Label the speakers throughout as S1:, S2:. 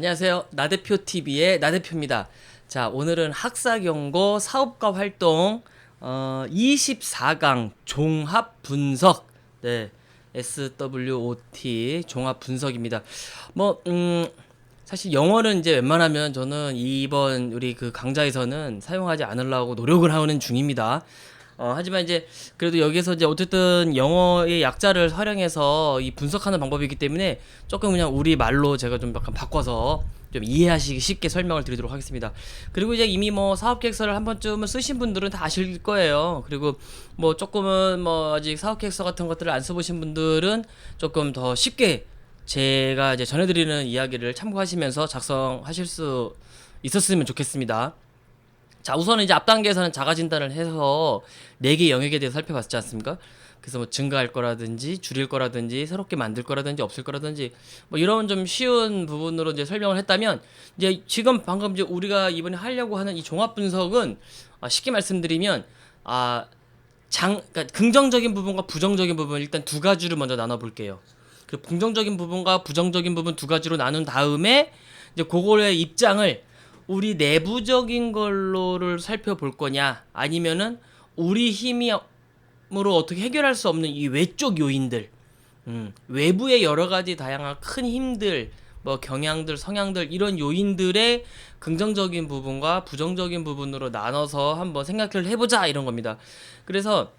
S1: 안녕하세요. 나대표TV의 나대표입니다. 자, 오늘은 학사경고 사업가 활동 24강 종합 분석, 네, SWOT 종합 분석입니다. 뭐 사실 영어는 이제 웬만하면 저는 이번 우리 그 강좌에서는 사용하지 않으려고 노력을 하는 중입니다. 하지만 이제 그래도 여기서 이제 어쨌든 영어의 약자를 활용해서 이 분석하는 방법이기 때문에 조금 그냥 우리 말로 제가 좀 약간 바꿔서 좀 이해하시기 쉽게 설명을 드리도록 하겠습니다. 그리고 이제 이미 뭐 사업 계획서를 한 번쯤은 쓰신 분들은 다 아실 거예요. 그리고 뭐 조금은 뭐 아직 사업 계획서 같은 것들을 안 써보신 분들은 조금 더 쉽게 제가 이제 전해드리는 이야기를 참고하시면서 작성하실 수 있었으면 좋겠습니다. 자, 우선은 이제 앞 단계에서는 자가 진단을 해서 4개 영역에 대해서 살펴봤지 않습니까? 그래서 뭐 증가할 거라든지 줄일 거라든지 새롭게 만들 거라든지 없을 거라든지 뭐 이런 좀 쉬운 부분으로 이제 설명을 했다면, 이제 지금 방금 이제 우리가 이번에 하려고 하는 이 종합 분석은 쉽게 말씀드리면 그러니까 긍정적인 부분과 부정적인 부분 일단 두 가지로 먼저 나눠 볼게요. 그 긍정적인 부분과 부정적인 부분 두 가지로 나눈 다음에 이제 그거의 입장을 우리 내부적인 걸로를 살펴볼 거냐, 아니면은 우리 힘으로 어떻게 해결할 수 없는 이 외적 요인들, 외부의 여러 가지 다양한 큰 힘들, 뭐 경향들, 성향들, 이런 요인들의 긍정적인 부분과 부정적인 부분으로 나눠서 한번 생각을 해보자, 이런 겁니다. 그래서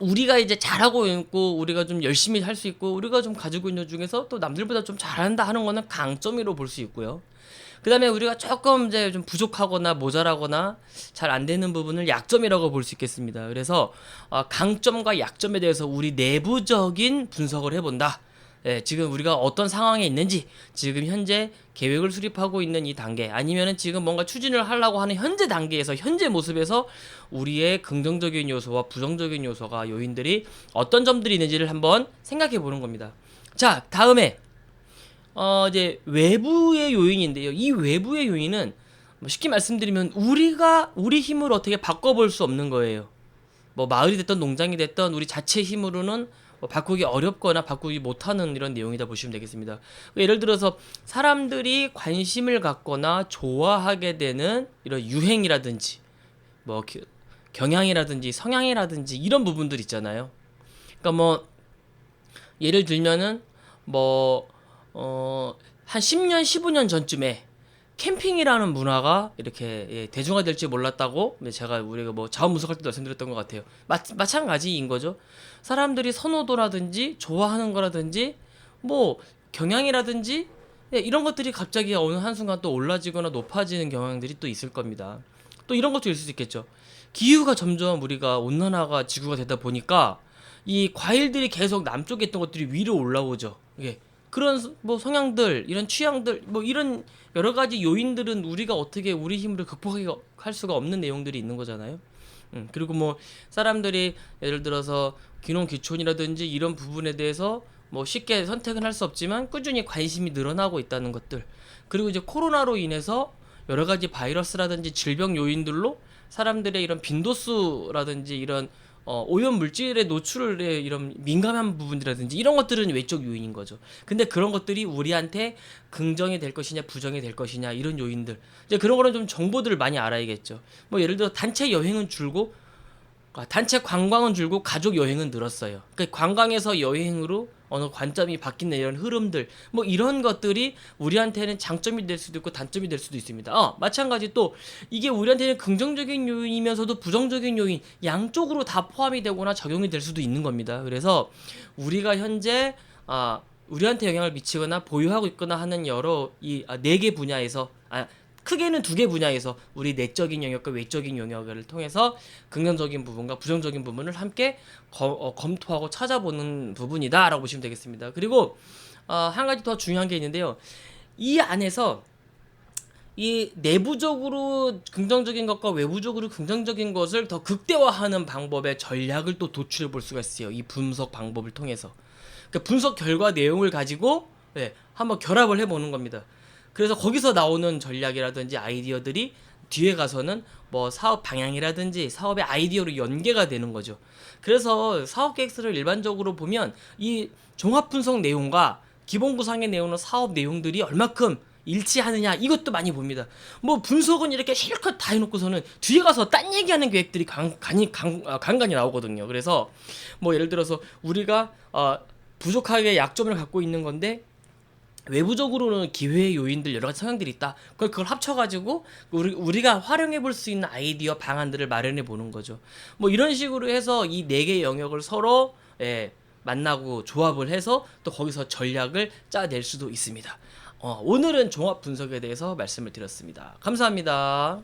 S1: 우리가 이제 잘하고 있고 우리가 좀 열심히 할 수 있고 우리가 좀 가지고 있는 중에서 또 남들보다 좀 잘한다 하는 거는 강점으로 볼 수 있고요. 그 다음에 우리가 조금 이제 좀 부족하거나 모자라거나 잘 안 되는 부분을 약점이라고 볼 수 있겠습니다. 그래서 강점과 약점에 대해서 우리 내부적인 분석을 해본다. 예, 지금 우리가 어떤 상황에 있는지, 지금 현재 계획을 수립하고 있는 이 단계, 아니면은 지금 뭔가 추진을 하려고 하는 현재 단계에서, 현재 모습에서 우리의 긍정적인 요소와 부정적인 요소가, 요인들이 어떤 점들이 있는지를 한번 생각해 보는 겁니다. 자, 다음에 이제 외부의 요인인데요. 이 외부의 요인은 뭐 쉽게 말씀드리면 우리 힘으로 어떻게 바꿔볼 수 없는 거예요. 뭐 마을이 됐던 농장이 됐던 우리 자체 힘으로는 뭐 바꾸기 어렵거나 바꾸기 못하는 이런 내용이다 보시면 되겠습니다. 예를 들어서 사람들이 관심을 갖거나 좋아하게 되는 이런 유행이라든지 뭐 경향이라든지 성향이라든지 이런 부분들 있잖아요. 그러니까 뭐 예를 들면은 뭐 한 10년, 15년 전쯤에 캠핑이라는 문화가 이렇게 대중화될지 몰랐다고 우리가 뭐 자원분석할 때도 말씀드렸던 것 같아요. 마찬가지인 거죠. 사람들이 선호도라든지 좋아하는 거라든지 뭐 경향이라든지 이런 것들이 갑자기 어느 한순간 또 올라지거나 높아지는 경향들이 또 있을 겁니다. 또 이런 것도 있을 수 있겠죠. 기후가 점점 우리가 온난화가 지구가 되다 보니까 이 과일들이 계속 남쪽에 있던 것들이 위로 올라오죠. 이게 그런 뭐 성향들, 이런 취향들, 뭐 이런 여러 가지 요인들은 우리가 어떻게 우리 힘으로 극복할 수가 없는 내용들이 있는 거잖아요. 그리고 뭐 사람들이 예를 들어서 귀농 귀촌이라든지 이런 부분에 대해서 뭐 쉽게 선택은 할 수 없지만 꾸준히 관심이 늘어나고 있다는 것들. 그리고 이제 코로나로 인해서 여러 가지 바이러스라든지 질병 요인들로 사람들의 이런 빈도수라든지 이런 오염 물질의 노출에 이런 민감한 부분이라든지 이런 것들은 외적 요인인 거죠. 근데 그런 것들이 우리한테 긍정이 될 것이냐 부정이 될 것이냐 이런 요인들, 이제 그런 거는 좀 정보들을 많이 알아야겠죠. 뭐 예를 들어 단체 여행은 줄고 단체 관광은 줄고 가족 여행은 늘었어요. 그러니까 관광에서 여행으로 어느 관점이 바뀌는 이런 흐름들, 뭐 이런 것들이 우리한테는 장점이 될 수도 있고 단점이 될 수도 있습니다. 마찬가지 또 이게 우리한테는 긍정적인 요인이면서도 부정적인 요인, 양쪽으로 다 포함이 되거나 적용이 될 수도 있는 겁니다. 그래서 우리가 현재 우리한테 영향을 미치거나 보유하고 있거나 하는 여러 이 4개 분야에서 크게는 2개 분야에서 우리 내적인 영역과 외적인 영역을 통해서 긍정적인 부분과 부정적인 부분을 함께 검토하고 찾아보는 부분이다라고 보시면 되겠습니다. 그리고 한 가지 더 중요한 게 있는데요. 이 안에서 이 내부적으로 긍정적인 것과 외부적으로 긍정적인 것을 더 극대화하는 방법의 전략을 또 도출해 볼 수가 있어요. 이 분석 방법을 통해서. 그러니까 분석 결과 내용을 가지고 한번 결합을 해보는 겁니다. 그래서 거기서 나오는 전략이라든지 아이디어들이 뒤에 가서는 뭐 사업 방향이라든지 사업의 아이디어로 연계가 되는 거죠. 그래서 사업 계획서를 일반적으로 보면 이 종합 분석 내용과 기본 구상의 내용은 사업 내용들이 얼마큼 일치하느냐 이것도 많이 봅니다. 뭐 분석은 이렇게 실컷 다 해놓고서는 뒤에 가서 딴 얘기하는 계획들이 간간히 나오거든요. 그래서 뭐 예를 들어서 우리가 부족하게 약점을 갖고 있는 건데 외부적으로는 기회의 요인들 여러 가지 성향들이 있다. 그걸 합쳐가지고 우리가 활용해 볼 수 있는 아이디어 방안들을 마련해 보는 거죠. 뭐 이런 식으로 해서 이 네 개의 영역을 서로 만나고 조합을 해서 또 거기서 전략을 짜낼 수도 있습니다. 오늘은 종합 분석에 대해서 말씀을 드렸습니다. 감사합니다.